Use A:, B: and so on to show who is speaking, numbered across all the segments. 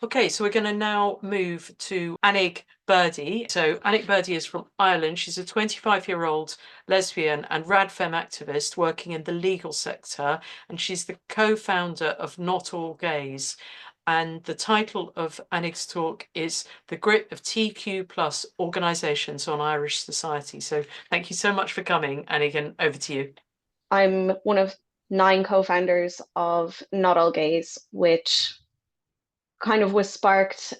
A: Okay, so we're going to now move to Annaïg Birdy. So Annaïg Birdy is from Ireland. She's a 25-year-old lesbian and radfem activist working in the legal sector, and she's the co-founder of Not All Gays. And the title of Annaig's talk is The Grip of TQ Plus Organisations on Irish Society. So thank you so much for coming, Annaïg, and over to you.
B: I'm one of 9 co-founders of Not All Gays, which kind of was sparked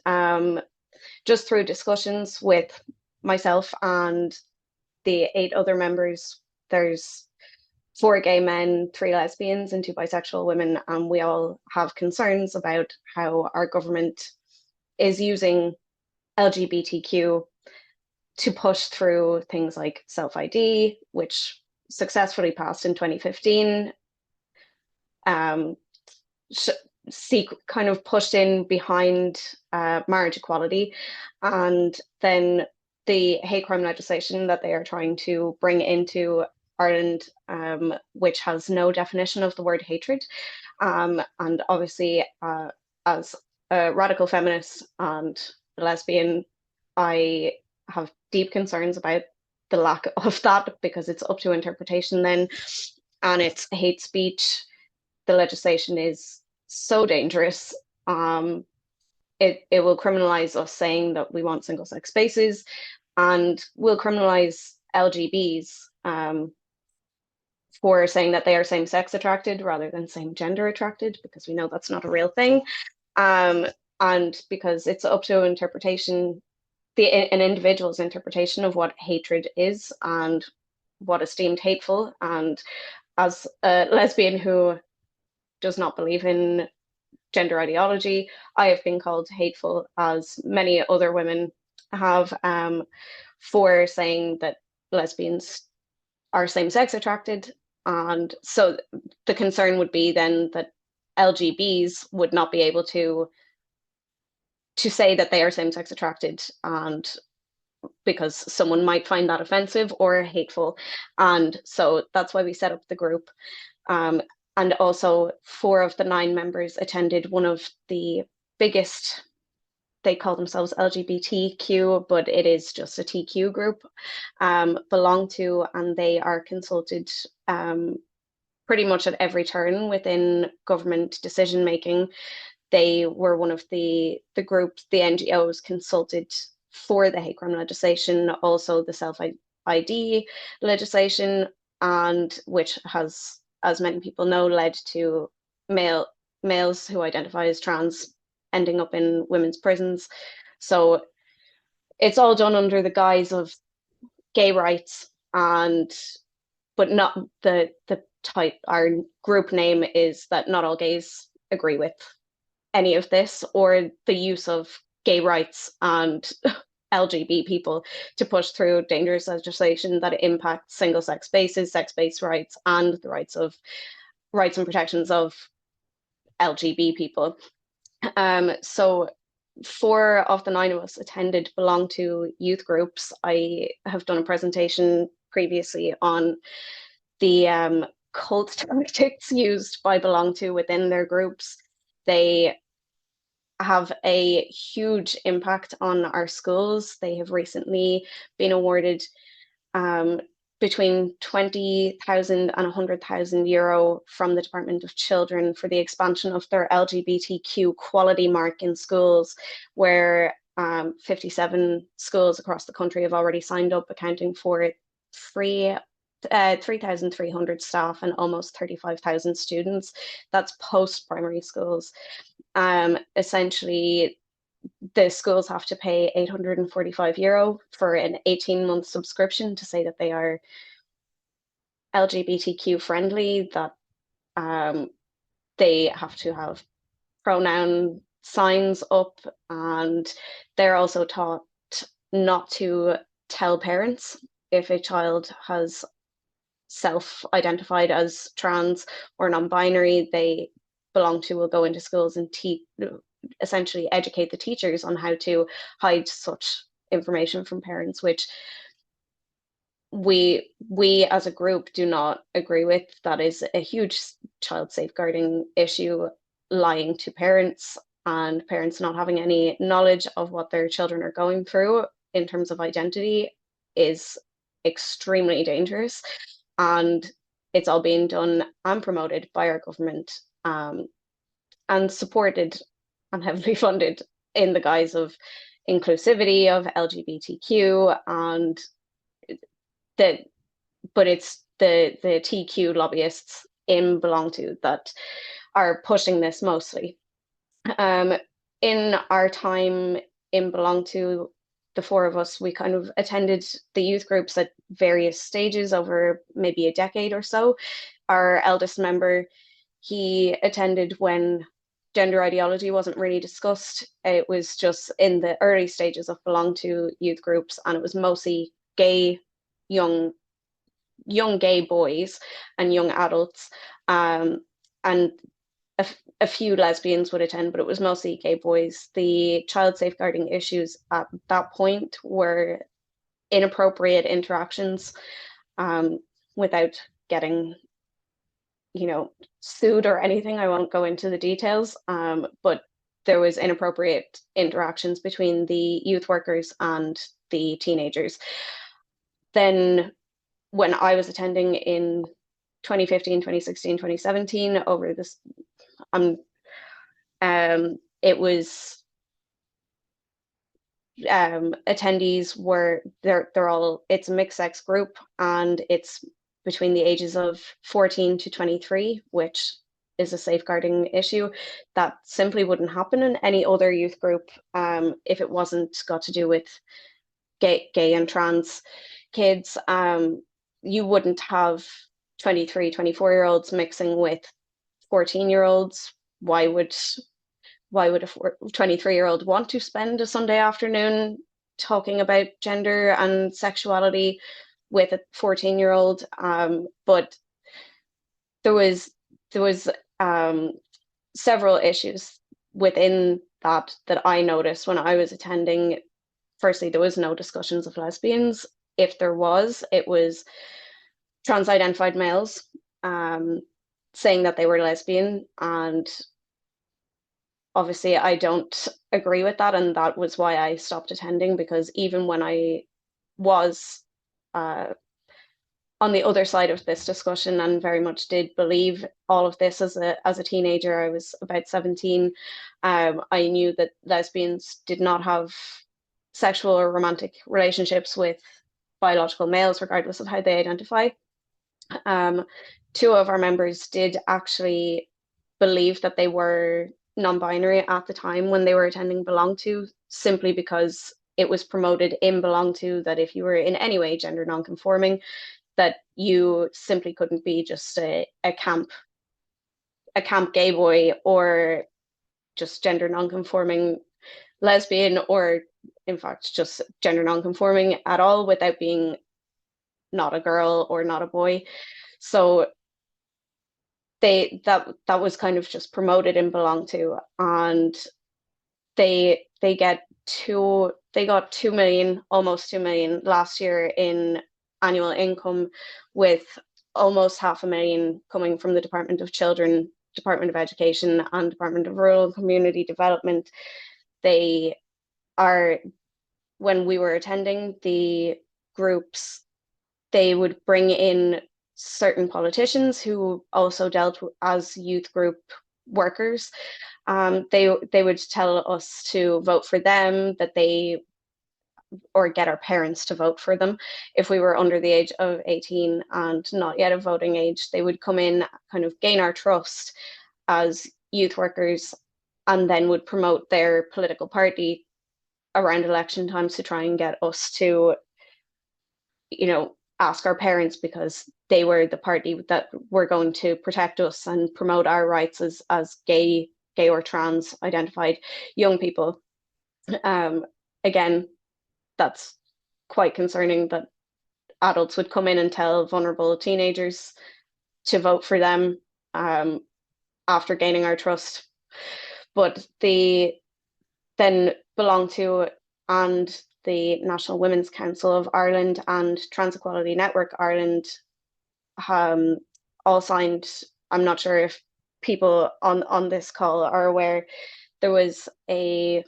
B: just through discussions with myself and the 8 other members. There's 4 gay men, 3 lesbians, and 2 bisexual women, and we all have concerns about how our government is using LGBTQ to push through things like self-ID, which successfully passed in 2015, kind of pushed in behind marriage equality, and then the hate crime legislation that they are trying to bring into Ireland, which has no definition of the word hatred. And obviously, as a radical feminist and a lesbian, I have deep concerns about the lack of that, because it's up to interpretation then, and it's hate speech. The legislation is so dangerous. It will criminalize us saying that we want single sex spaces, and will criminalize LGBs for saying that they are same sex attracted rather than same gender attracted, because we know that's not a real thing. And because it's up to interpretation, an individual's interpretation of what hatred is and what is deemed hateful. And as a lesbian who does not believe in gender ideology, I have been called hateful, as many other women have, for saying that lesbians are same-sex attracted. And so the concern would be then that LGBs would not be able to say that they are same-sex attracted, and because someone might find that offensive or hateful. And so that's why we set up the group. And also 4 of the 9 members attended one of the biggest, they call themselves LGBTQ, but it is just a TQ group, belong to, and they are consulted pretty much at every turn within government decision making. They were one of the groups, the NGOs consulted for the hate crime legislation, also the self-ID legislation, and which has, as many people know, led to males who identify as trans ending up in women's prisons. So it's all done under the guise of gay rights, but not the type. Our group name is that Not All Gays agree with any of this, or the use of gay rights and LGBT people to push through dangerous legislation that impacts single-sex spaces, sex-based rights, and the rights and protections of LGBT people. So 4 of the 9 of us attended belong to youth groups. I have done a presentation previously on the cult tactics used by belong to within their groups. They have a huge impact on our schools. They have recently been awarded between 20,000 and 100,000 euro from the Department of Children for the expansion of their LGBTQ quality mark in schools, where 57 schools across the country have already signed up, accounting for 3,300 staff and almost 35,000 students. That's post-primary schools. Essentially, the schools have to pay 845 euro for an 18-month subscription to say that they are LGBTQ friendly, that they have to have pronoun signs up, and they're also taught not to tell parents if a child has self-identified as trans or non-binary. They belong to will go into schools and essentially educate the teachers on how to hide such information from parents, which we as a group do not agree with. That is a huge child safeguarding issue, lying to parents and parents not having any knowledge of what their children are going through in terms of identity is extremely dangerous. And it's all being done and promoted by our government, and supported and heavily funded in the guise of inclusivity of LGBTQ, and the but it's the TQ lobbyists in Belong To that are pushing this mostly. In our time in Belong To, the four of us, we kind of attended the youth groups at various stages over maybe a decade or so. Our eldest member, he attended when gender ideology wasn't really discussed. It was just in the early stages of Belong To youth groups, and it was mostly gay, young gay boys and young adults, and a few lesbians would attend, but it was mostly gay boys. The child safeguarding issues at that point were inappropriate interactions, without getting, sued or anything. I won't go into the details, but there was inappropriate interactions between the youth workers and the teenagers. Then when I was attending in 2015, 2016, 2017, over this, it was, attendees were, they're all, it's a mixed sex group, and it's between the ages of 14 to 23, which is a safeguarding issue that simply wouldn't happen in any other youth group, if it wasn't got to do with gay and trans kids. You wouldn't have 23, 24-year-olds mixing with 14-year-olds. Why would a 23-year-old want to spend a Sunday afternoon talking about gender and sexuality with a 14-year-old? But there was several issues within that I noticed when I was attending. Firstly, there was no discussions of lesbians. If there was, it was trans-identified males saying that they were lesbian, and obviously I don't agree with that, and that was why I stopped attending, because even when I was on the other side of this discussion and very much did believe all of this as a teenager, I was about 17, I knew that lesbians did not have sexual or romantic relationships with biological males, regardless of how they identify. Two of our members did actually believe that they were non-binary at the time when they were attending Belong To, simply because it was promoted in Belong To that if you were in any way gender non-conforming, that you simply couldn't be just a camp gay boy, or just gender non-conforming lesbian, or in fact just gender non-conforming at all without being not a girl or not a boy. So that was kind of just promoted in Belong To, and they got 2 million, almost 2 million last year in annual income, with almost 500,000 coming from the Department of Children, Department of Education, and Department of Rural and Community Development. They are, when we were attending the groups, they would bring in certain politicians who also dealt as youth group workers. They would tell us to vote for them, or get our parents to vote for them. If we were under the age of 18 and not yet of voting age, they would come in, kind of gain our trust as youth workers, and then would promote their political party around election times to try and get us to, ask our parents, because they were the party that were going to protect us and promote our rights as gay or trans identified young people. Again, that's quite concerning that adults would come in and tell vulnerable teenagers to vote for them, after gaining our trust. But then Belong To and the National Women's Council of Ireland and Trans Equality Network Ireland all signed. I'm not sure if people on this call are aware, there was a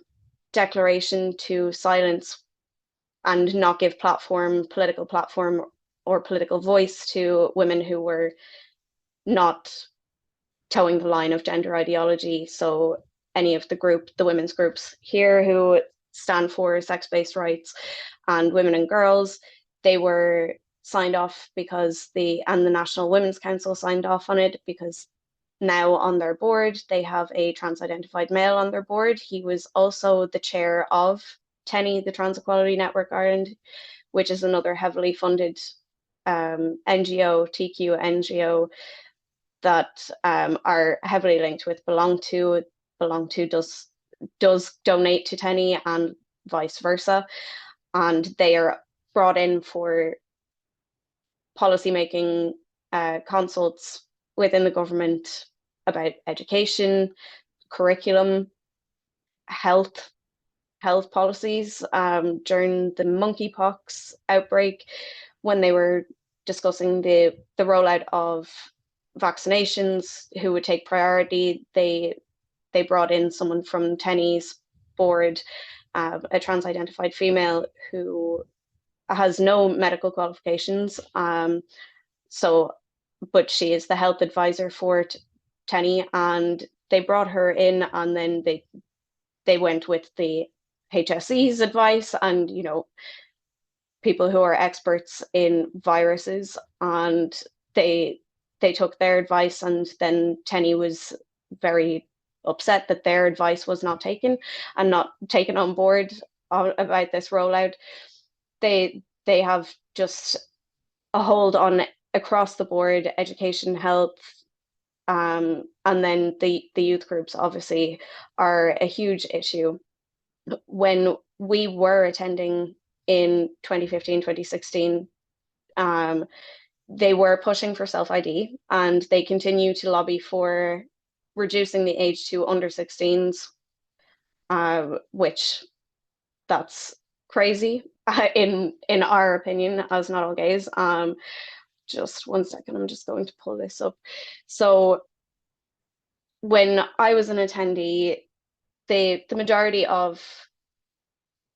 B: declaration to silence and not give political platform or political voice to women who were not towing the line of gender ideology. So any of the women's groups here who stand for sex-based rights and women and girls, they were signed off because the National Women's Council signed off on it, because now on their board, they have a trans-identified male on their board. He was also the chair of TENI, the Trans Equality Network Ireland, which is another heavily funded NGO, TQ NGO, that are heavily linked with Belong To. Belong To does donate to TENI and vice versa. And they are brought in for policymaking consults within the government about education, curriculum, health policies. During the monkeypox outbreak, when they were discussing the rollout of vaccinations, who would take priority, they brought in someone from TENI's board, a trans-identified female who has no medical qualifications. But she is the health advisor for TENI, and they brought her in, and then they went with the HSE's advice and, you know, people who are experts in viruses, and they took their advice, and then TENI was very upset that their advice was not taken and not taken on board about this rollout. They have just a hold on across the board, education, health, and then the youth groups obviously are a huge issue. When we were attending in 2015, 2016, they were pushing for self-ID, and they continue to lobby for reducing the age to under 16s, which that's crazy in our opinion as Not All Gays. Just one second, I'm just going to pull this up. So when I was an attendee, the majority of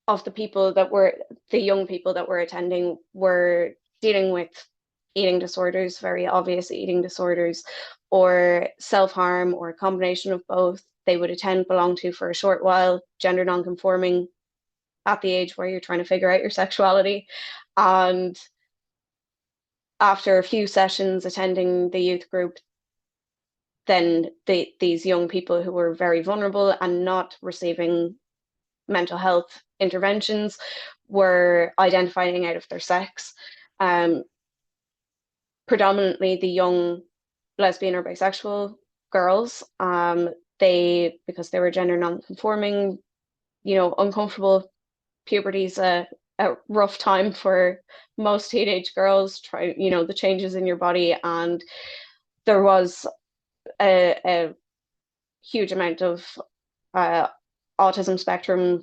B: the people that were, the young people that were attending, were dealing with eating disorders, very obvious eating disorders, or self-harm, or a combination of both. They would attend Belong To for a short while, gender non-conforming, at the age where you're trying to figure out your sexuality. And after a few sessions attending the youth group, then these young people who were very vulnerable and not receiving mental health interventions were identifying out of their sex. Predominantly the young lesbian or bisexual girls, because they were gender non-conforming, you know, uncomfortable. Puberty's a rough time for most teenage girls, you know, the changes in your body, and there was a huge amount of autism spectrum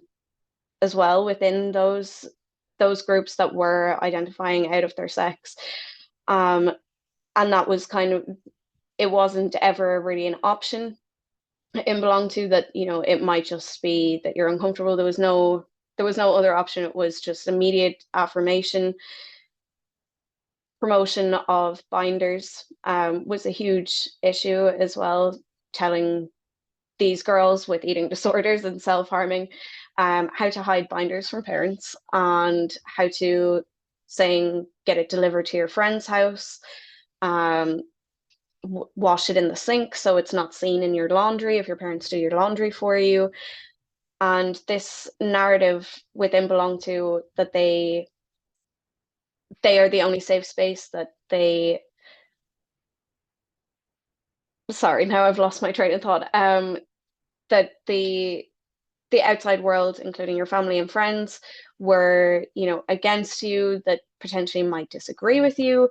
B: as well within those groups that were identifying out of their sex. And that was kind of, it wasn't ever really an option in Belong To, that, you know, it might just be that you're uncomfortable. There was no other option. It was just immediate affirmation. Promotion of binders was a huge issue as well, telling these girls with eating disorders and self-harming how to hide binders from parents, and how to get it delivered to your friend's house, wash it in the sink so it's not seen in your laundry if your parents do your laundry for you. And this narrative within Belong To, that they are the only safe space, that sorry, now I've lost my train of thought, that the outside world, including your family and friends, were, you know, against you, that potentially might disagree with you,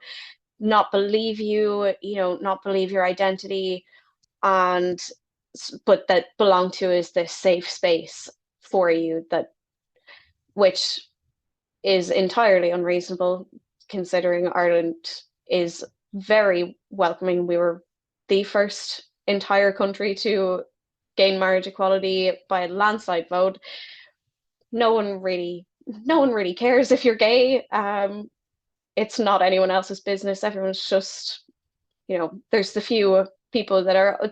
B: not believe you, you know, not believe your identity, but that Belong To is this safe space for you, which is entirely unreasonable, considering Ireland is very welcoming. We were the first entire country to gain marriage equality by a landslide vote. No one really cares if you're gay. It's not anyone else's business. Everyone's just, there's the few people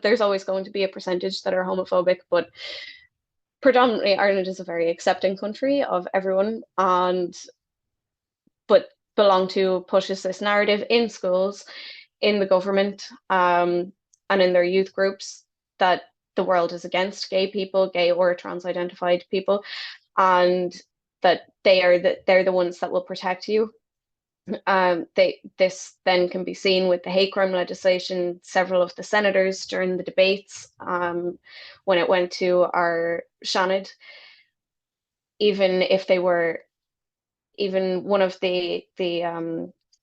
B: there's always going to be a percentage that are homophobic, but predominantly Ireland is a very accepting country of everyone, but Belong To pushes this narrative in schools, in the government, and in their youth groups, that the world is against gay people, gay or trans-identified people, and that they're the ones that will protect you. This then can be seen with the hate crime legislation. Several of the senators during the debates, when it went to our Seanad, even one of the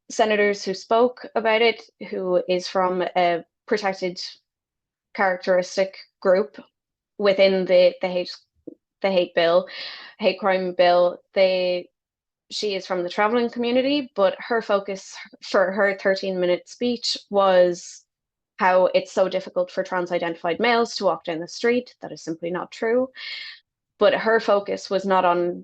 B: senators who spoke about it, who is from a protected characteristic group within the hate crime bill, she is from the traveling community, but her focus for her 13-minute speech was how it's so difficult for trans-identified males to walk down the street. That is simply not true. But her focus was not on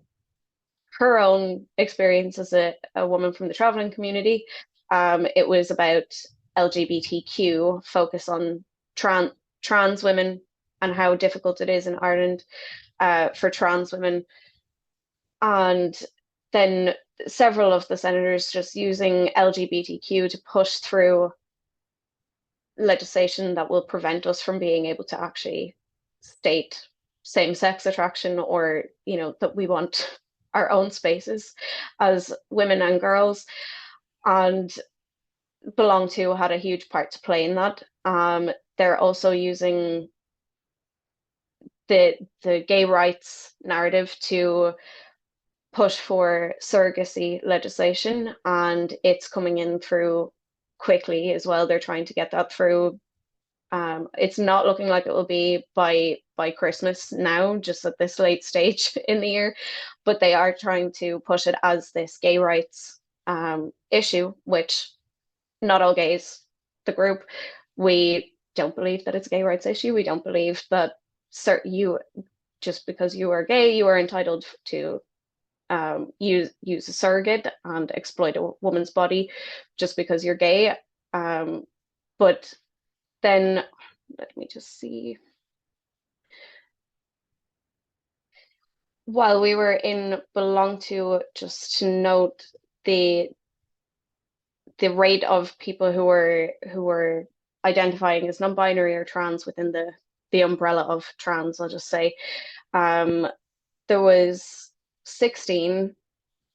B: her own experience as a woman from the traveling community. It was about LGBTQ, focus on trans women and how difficult it is in Ireland for trans women. And then several of the senators just using LGBTQ to push through legislation that will prevent us from being able to actually state same-sex attraction, or that we want our own spaces as women and girls. And Belong To had a huge part to play in that. They're also using the gay rights narrative to push for surrogacy legislation, and it's coming in through quickly as well. They're trying to get that through. It's not looking like it will be by Christmas now, just at this late stage in the year, but they are trying to push it as this gay rights issue, which not all gays, the group, we don't believe that it's a gay rights issue. We don't believe that just because you are gay, you are entitled to use a surrogate and exploit a woman's body just because you're gay. But then let me just see. While we were in Belong To, just to note the rate of people who were identifying as non-binary or trans within the umbrella of trans, I'll just say, there was 16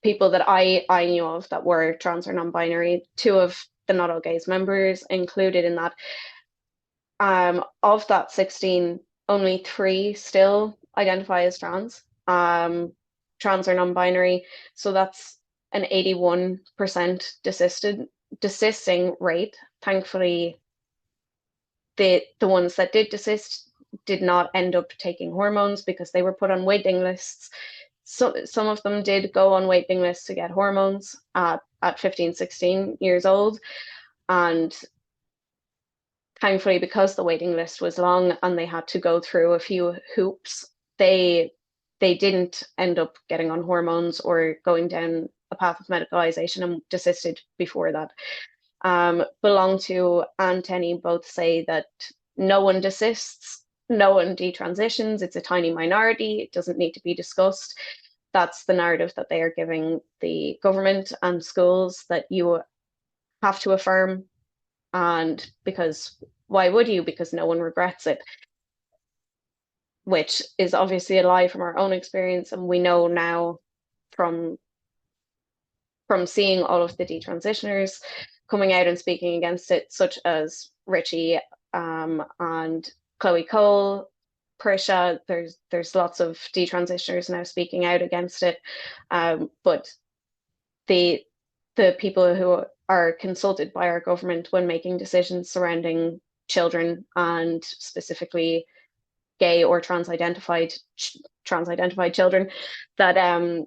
B: people that I knew of that were trans or non-binary. 2 of the Not All Gays members included in that. Of that 16, only 3 still identify as trans or non-binary. So that's an 81% desisting rate. Thankfully, the ones that did desist did not end up taking hormones because they were put on waiting lists. So some of them did go on waiting lists to get hormones at 15, 16 years old. And thankfully, because the waiting list was long and they had to go through a few hoops, they didn't end up getting on hormones or going down a path of medicalization and desisted before that. Belong To and Tenny both say that no one desists, no one detransitions. It's a tiny minority. It doesn't need to be discussed. That's the narrative that they are giving the government and schools, that you have to affirm. And because why would you? Because no one regrets it, which is obviously a lie from our own experience. And we know now from seeing all of the detransitioners coming out and speaking against it, such as Richie and Chloe Cole, Prisha. There's lots of detransitioners now speaking out against it. But the people who are consulted by our government when making decisions surrounding children, and specifically gay or trans-identified children, that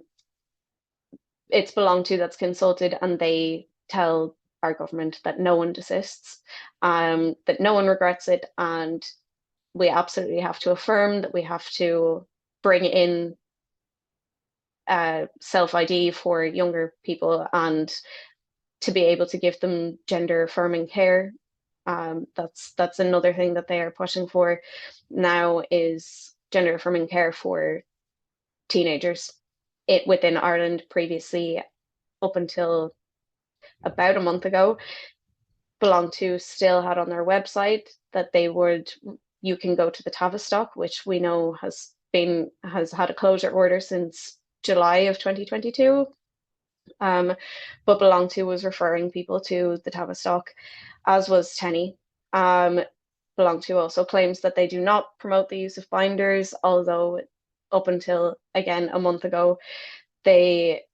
B: it's Belong To that's consulted, and they tell our government that no one desists, that no one regrets it, and we absolutely have to affirm, that we have to bring in self-ID for younger people, and to be able to give them gender affirming care. That's another thing that they are pushing for now, is gender affirming care for teenagers. It within Ireland previously, up until about a month ago, Belong To still had on their website that you can go to the Tavistock, which we know has had a closure order since July of 2022. But Belong To was referring people to the Tavistock, as was Tenny. Belong To also claims that they do not promote the use of binders, although up until, again, a month ago, they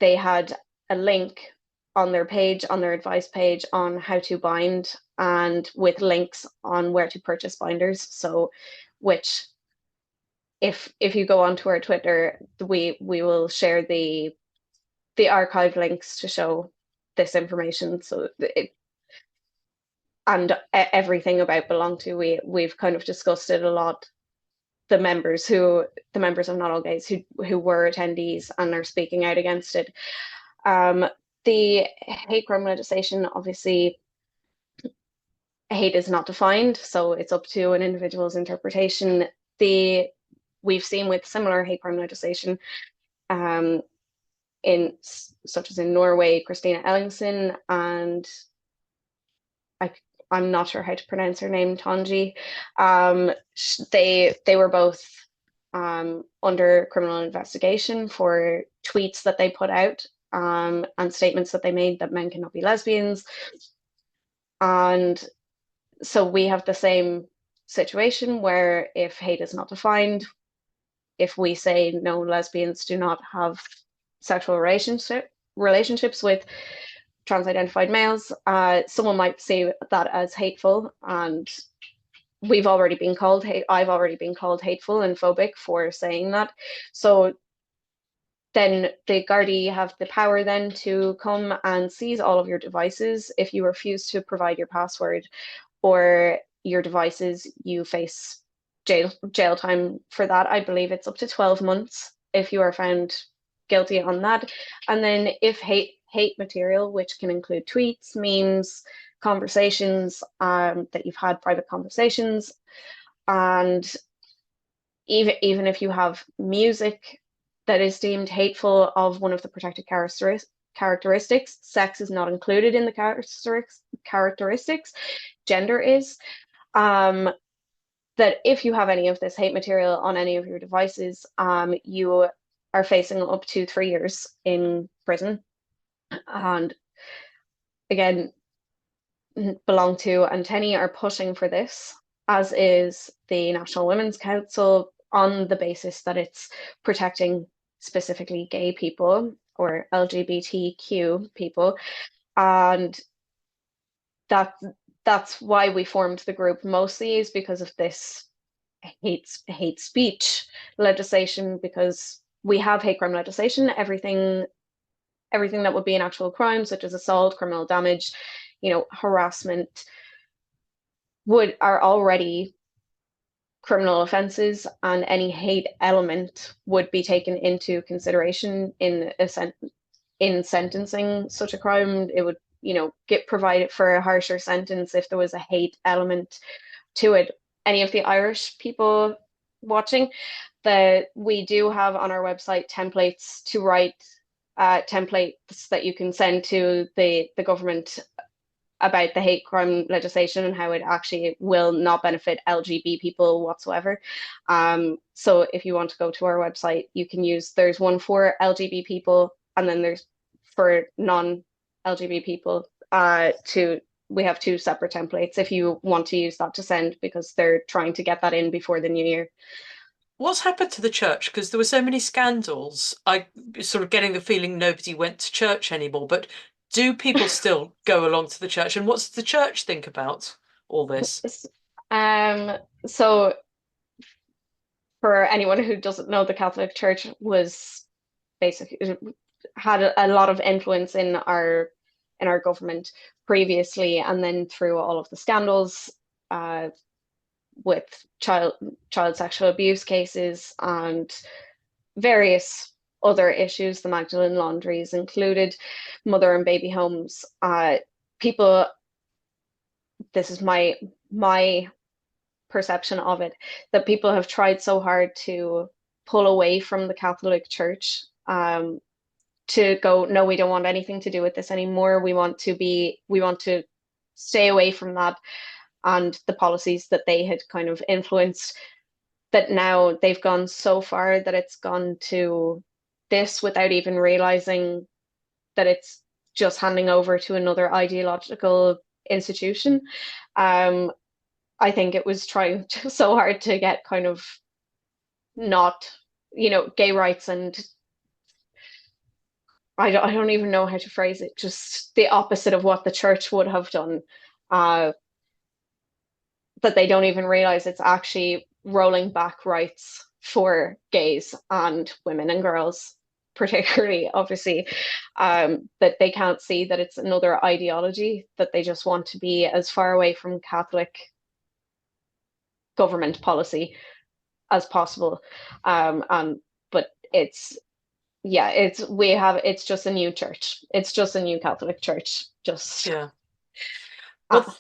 B: had a link on their page, on their advice page, on how to bind, and with links on where to purchase binders. So, which, if you go onto our Twitter, we will share the archive links to show this information. So everything about Belong To, we've kind of discussed it a lot. The members of Not All Gays who were attendees and are speaking out against it. The hate crime legislation, obviously, hate is not defined, so it's up to an individual's interpretation. We've seen with similar hate crime legislation, such as in Norway, Christina Ellingsen and I'm not sure how to pronounce her name, Tanji. They were both under criminal investigation for tweets that they put out, and statements that they made that men cannot be lesbians. And so we have the same situation where, if hate is not defined, if we say no, lesbians do not have sexual relationships with trans-identified males, someone might see that as hateful, and I've already been called hateful and phobic for saying that. So then the Gardaí have the power then to come and seize all of your devices. If you refuse to provide your password or your devices, you face jail time for that. I believe it's up to 12 months if you are found guilty on that. And then if hate material, which can include tweets, memes, conversations, that you've had private conversations, and even if you have music that is deemed hateful of one of the protected characteristics, sex is not included in the characteristics, gender is. That if you have any of this hate material on any of your devices, you are facing up to 3 years in prison. And again, Belong To and Tenny are pushing for this, as is the National Women's Council, on the basis that it's protecting specifically gay people or LGBTQ people. And that's why we formed the group, mostly is because of this hate speech legislation, because we have hate crime legislation. Everything that would be an actual crime, such as assault, criminal damage, harassment, are already criminal offences, and any hate element would be taken into consideration in sentencing such a crime. It would, get provided for a harsher sentence if there was a hate element to it. Any of the Irish people watching, that we do have on our website templates to write, templates that you can send to the government about the hate crime legislation and how it actually will not benefit LGBT people whatsoever. So if you want to go to our website, you can there's one for LGBT people, and then there's for non-LGBT people. We have 2 separate templates if you want to use that to send, because they're trying to get that in before the new year.
A: What's happened to the church? Because there were so many scandals. I sort of getting the feeling nobody went to church anymore. But do people still go along to the church? And what's the church think about all this?
B: So for anyone who doesn't know, the Catholic Church was basically had a lot of influence in our government previously, and then through all of the scandals, with child sexual abuse cases and various other issues, the Magdalene laundries included, mother and baby homes. People, this is my perception of it, that people have tried so hard to pull away from the Catholic Church, to go, no, we don't want anything to do with this anymore. We want to stay away from that and the policies that they had kind of influenced, that now they've gone so far that it's gone to this without even realizing that it's just handing over to another ideological institution. I think it was trying so hard to get kind of not, gay rights, and I don't even know how to phrase it, just the opposite of what the church would have done. That they don't even realize it's actually rolling back rights for gays and women and girls, particularly, obviously, that they can't see that it's another ideology, that they just want to be as far away from Catholic government policy as possible. But it's just a new church. It's just a new Catholic church.
A: Yeah. Well,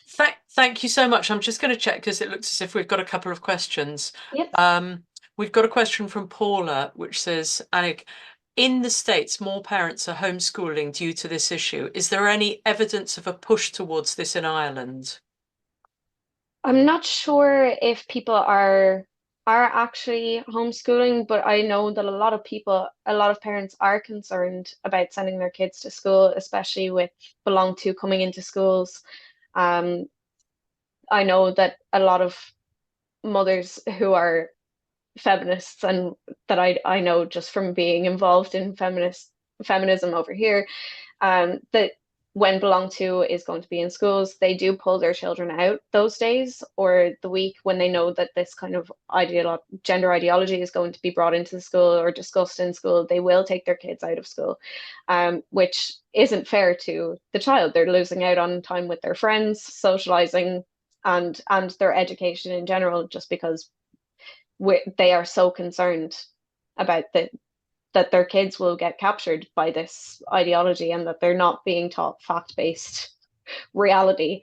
A: thank you so much. I'm just going to check because it looks as if we've got a couple of questions.
B: Yep.
A: We've got a question from Paula, which says, Annaïg, in the States, more parents are homeschooling due to this issue. Is there any evidence of a push towards this in Ireland?
B: I'm not sure if people are actually homeschooling, but I know that a lot of parents are concerned about sending their kids to school, especially with Belong To coming into schools. I know that a lot of mothers who are feminists, and that I know just from being involved in feminism over here, that when Belong To is going to be in schools, they do pull their children out those days or the week when they know that this kind of gender ideology is going to be brought into the school or discussed in school. They will take their kids out of school, which isn't fair to the child. They're losing out on time with their friends, socializing, and their education in general, just because they are so concerned about that their kids will get captured by this ideology and that they're not being taught fact-based reality.